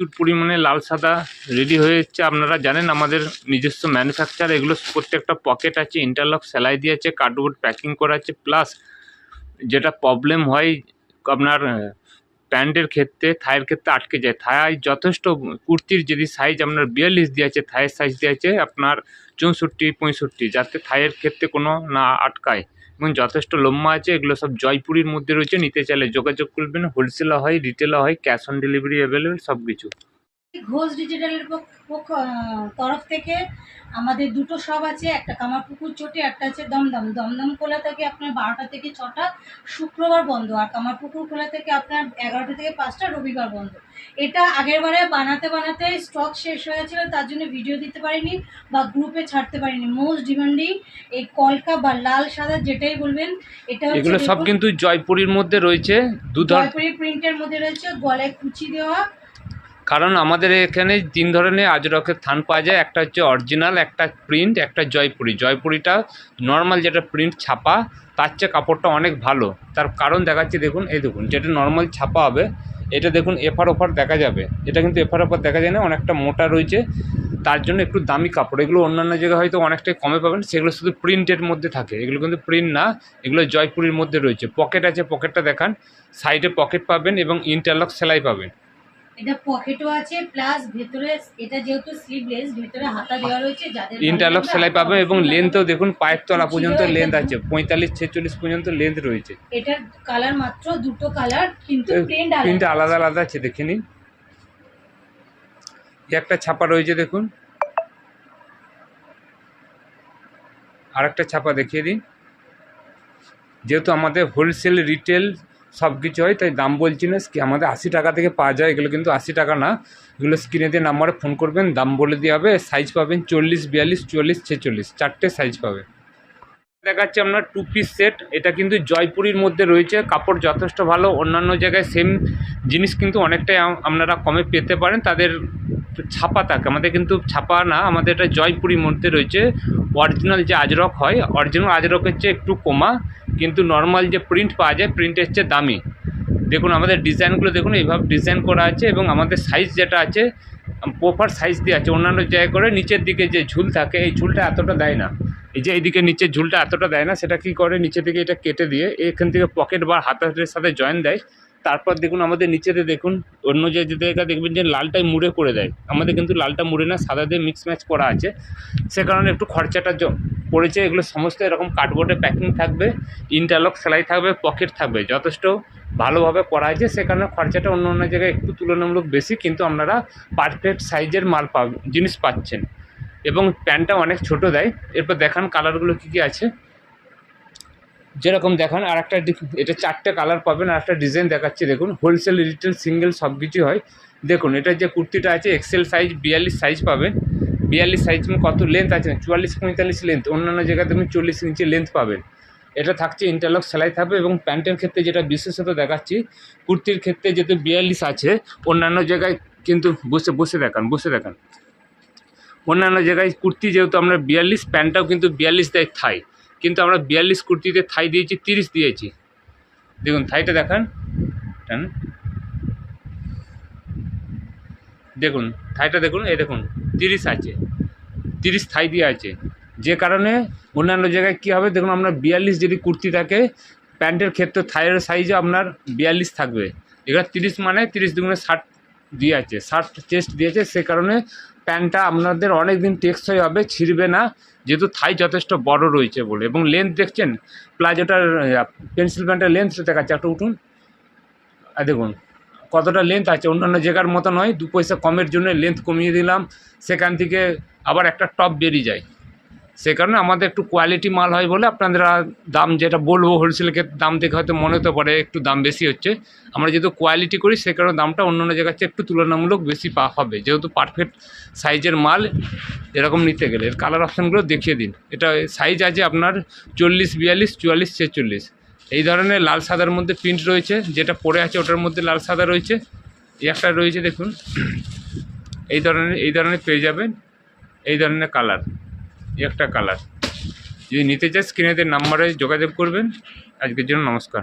প্রচুর পরিমাণে লাল সাদা রেডি হয়ে যাচ্ছে। আপনারা জানেন আমাদের নিজস্ব ম্যানুফ্যাকচার, এগুলো প্রত্যেকটা পকেট আছে, ইন্টারলক সেলাই দিয়েছে, কার্ডবোর্ড প্যাকিং করা আছে। প্লাস যেটা প্রবলেম হয় আপনার প্যান্টের ক্ষেত্রে, থায়ের ক্ষেত্রে আটকে যায়। থায় যথেষ্ট কুর্তির যদি সাইজ আপনার 42 দিয়েছে, থায়ের সাইজ দিয়েছে আপনার 64-65, যাতে থায়ের ক্ষেত্রে কোনো না আটকায় এবং যথেষ্ট লম্বা আছে। এগুলো সব জয়পুরির মধ্যে রয়েছে। নিতে চাইলে যোগাযোগ করবেন। হোলসেলও হয়, রিটেলও হয়, ক্যাশ অন ডেলিভারি অ্যাভেলেবেল সব কিছু। ঘোষ ডিজিটালের তরফ থেকে আমাদের দুটো শপ আছে, একটা কামারপুকুর চটি, একটা আছে দমদম। দমদম খোলা থাকে আপনার 12টা থেকে 6টা, শুক্রবার বন্ধ। আর কামারপুকুর খোলা থেকে আপনার 11টা থেকে 5টা, রবিবার বন্ধ। এটা আগের বারে বানাতে স্টক শেষ হয়ে গেছিলো, তার জন্য ভিডিও দিতে পারিনি বা গ্রুপে ছাড়তে পারিনি। মোস্ট ডিমান্ডিং এই কলকা বা লাল সাদা যেটাই বলবেন, এটা এগুলো সব কিন্তু জয়পুরির মধ্যে রয়েছে। জয়পুরি প্রিন্টের মধ্যে রয়েছে, গলায় কুচি দেওয়া। কারণ আমাদের এখানে 3 ধরনের আজরকের থান পাওয়া যায়। একটা হচ্ছে অরিজিনাল, একটা প্রিন্ট, একটা জয়পুরি। জয়পুরিটা নর্মাল যেটা প্রিন্ট ছাপা, তার চেয়ে কাপড়টা অনেক ভালো। তার কারণ দেখাচ্ছি দেখুন, এই দেখুন, যেটা নর্মাল ছাপা হবে এটা দেখুন এফার ওফার দেখা যাবে, এটা কিন্তু এফার ওফার দেখা যায় না, অনেকটা মোটা রয়েছে, তার জন্য একটু দামি কাপড়। এগুলো অন্যান্য জায়গায় হয়তো অনেকটাই কমে পাবেন, সেগুলো শুধু প্রিন্টের মধ্যে থাকে। এগুলো কিন্তু প্রিন্ট না, এগুলো জয়পুরির মধ্যে রয়েছে। পকেট আছে, পকেটটা দেখান, সাইডে পকেট পাবেন এবং ইন্টারলক সেলাই পাবেন। এটা পকেটও আছে, প্লাস ভেতরে এটা যেহেতু স্লিভলেস, ভেতরে হাতা দেওয়া রয়েছে। যাদের ইন্টারলক সেলাই পাবে এবং লেন্থও দেখুন পায়ের তলা পর্যন্ত লেন্থ আছে, 45-46 পর্যন্ত লেন্থ রয়েছে। এটার কালার মাত্র দুটো কালার, কিন্তু প্রিন্ট আলাদা আলাদা আছে, দেখে নিন। একটা ছাপা রয়েছে দেখুন, আর একটা ছাপা দেখিয়ে দিন। যেহেতু আমাদের হোলসেল রিটেল সব কিছু হয়, তাই দাম বলছি না। আমাদের 80 টাকা থেকে পাওয়া যায়, এগুলো কিন্তু 80 টাকা না। এগুলো স্ক্রিনে দিয়ে নাম্বারে ফোন করবেন, দাম বলে দেওয়া হবে। সাইজ পাবেন 40, 42, 44, 46, 4টে সাইজ পাবে। দেখাচ্ছে আপনার 2 পিস সেট। এটা কিন্তু জয়পুরির মধ্যে রয়েছে, কাপড় যথেষ্ট ভালো। অন্যান্য জায়গায় সেম জিনিস কিন্তু অনেকটাই আপনারা কমে পেতে পারেন, তাদের ছাপা থাকে। আমাদের কিন্তু ছাপা না, আমাদের এটা জয়পুরির মধ্যে রয়েছে। অরিজিনাল যে আজরক হয়, অরিজিনাল আজরকের চেয়ে একটু কমা, কিন্তু নর্মাল যে প্রিন্ট পাওয়া যায় প্রিন্টের চেয়ে দামি। দেখুন আমাদের ডিজাইনগুলো দেখুন, এইভাবে ডিজাইন করা আছে এবং আমাদের সাইজ যেটা আছে প্রপার সাইজ দিয়ে আছে। অন্যান্য জায়গায় করে নিচের দিকে যে ঝুল থাকে, এই ঝুলটা এতটা দেয় না। এই যে এইদিকে নিচের ঝুলটা এতটা দেয় না, সেটা কি করে নিচের দিকে এটা কেটে দিয়ে এখান থেকে পকেট বা হাতের সাথে জয়েন দেয়। তারপর দেখুন আমাদের নিচেতে দেখুন, অন্য যে জায়গা দেখবেন যে লালটাই মুড়ে করে দেয়, আমাদের কিন্তু লালটা মুড়ে না, সাদা দিয়ে মিক্স ম্যাচ করা আছে। সে কারণে একটু খরচাটা পড়েছে। এগুলো সমস্ত এরকম কার্ডবোর্ডে প্যাকিং থাকবে, ইন্টারলক সেলাই থাকবে, পকেট থাকবে, যথেষ্ট ভালোভাবে করা আছে। সে কারণে খরচাটা অন্য অন্য জায়গায় একটু তুলনামূলক বেশি, কিন্তু আপনারা পারফেক্ট সাইজের মাল জিনিস পাচ্ছেন এবং প্যান্টটা অনেক ছোট দেয়। এরপর দেখান কালারগুলো কী কী আছে, যেরকম দেখান। আর একটা এটা 4টে কালার পাবেন। আর একটা ডিজাইন দেখাচ্ছি দেখুন, হোলসেল রিটেল সিঙ্গেল সব কিছু হয়। দেখুন এটা যে কুর্তিটা আছে এক্সেল সাইজ, 42 সাইজ পাবেন। 42 সাইজ কত লেন্থ আছে, 44-45 লেন্থ। অন্যান্য জায়গায় তুমি 40 ইঞ্চি লেন্থ পাবেন। এটা থাকছে ইন্টারলক সেলাই থাকবে এবং প্যান্টের ক্ষেত্রে যেটা বিশেষত দেখাচ্ছি, কুর্তির ক্ষেত্রে যেহেতু 42 আছে, অন্যান্য জায়গায় কিন্তু বসে দেখান অন্যান্য জায়গায় কুর্তি যেহেতু আমরা 42, প্যান্টটাও কিন্তু 42 দেয় থাই, কিন্তু আমরা 42 কুর্তিতে থাই দিয়েছি 30 দিয়েছি। দেখুন থাইটা দেখান, দেখুন থাইটা দেখুন, এই দেখুন 30 আছে, 30 থাই দিয়ে আছে। যে কারণে অন্যান্য জায়গায় কী হবে দেখুন, আপনার 42 যদি কুর্তি থাকে, প্যান্টের ক্ষেত্রে থাইয়ের সাইজও আপনার 42 থাকবে। এবার 30 মানে 30 দুগুণে 60 দিয়ে আছে, 60 চেস্ট দিয়েছে। সে কারণে প্যান্টটা আপনাদের অনেক দিন টেকসই হবে, ছিঁড়বে না, যেহেতু থাই যথেষ্ট বড় রয়েছে বলে। এবং লেন্থ দেখছেন, প্লাজোটার পেন্সিল প্যান্টের লেন্থ দেখাচ্ছে, একটা উঠুন আর দেখুন কতটা লেন্থ আছে। অন্যান্য জায়গার মতো নয়, 2 পয়সা কমের জন্য লেন্থ কমিয়ে দিলাম, সেখান থেকে আবার একটা টপ বেরিয়ে যায়। সে কারণে আমাদের একটু কোয়ালিটি মাল হয় বলে আপনারা দাম যেটা বলবো, হোলসেলের দাম দেখে হয়তো মনে হতে পারে একটু দাম বেশি হচ্ছে। আমরা যেহেতু কোয়ালিটি করি, সে কারণে দামটা অন্য জায়গার চেয়ে একটু তুলনামূলক বেশি হবে, যেহেতু পারফেক্ট সাইজের মাল এরকম নিতে গেলে। এর কালার অপশানগুলো দেখিয়ে দিন। এটা সাইজ আছে আপনার 40, 42, 44, 46। এই ধরনের লাল সাদার মধ্যে প্রিন্ট রয়েছে, যেটা পরে আছে ওটার মধ্যে লাল সাদা রয়েছে। এই একটা রয়েছে দেখুন, এই ধরনের পেয়ে যাবেন, এই ধরনের কালার, একটা কালার। যদি নিতে চাই স্ক্রিনে নাম্বারে যোগাযোগ করবেন। আজকের জন্য নমস্কার।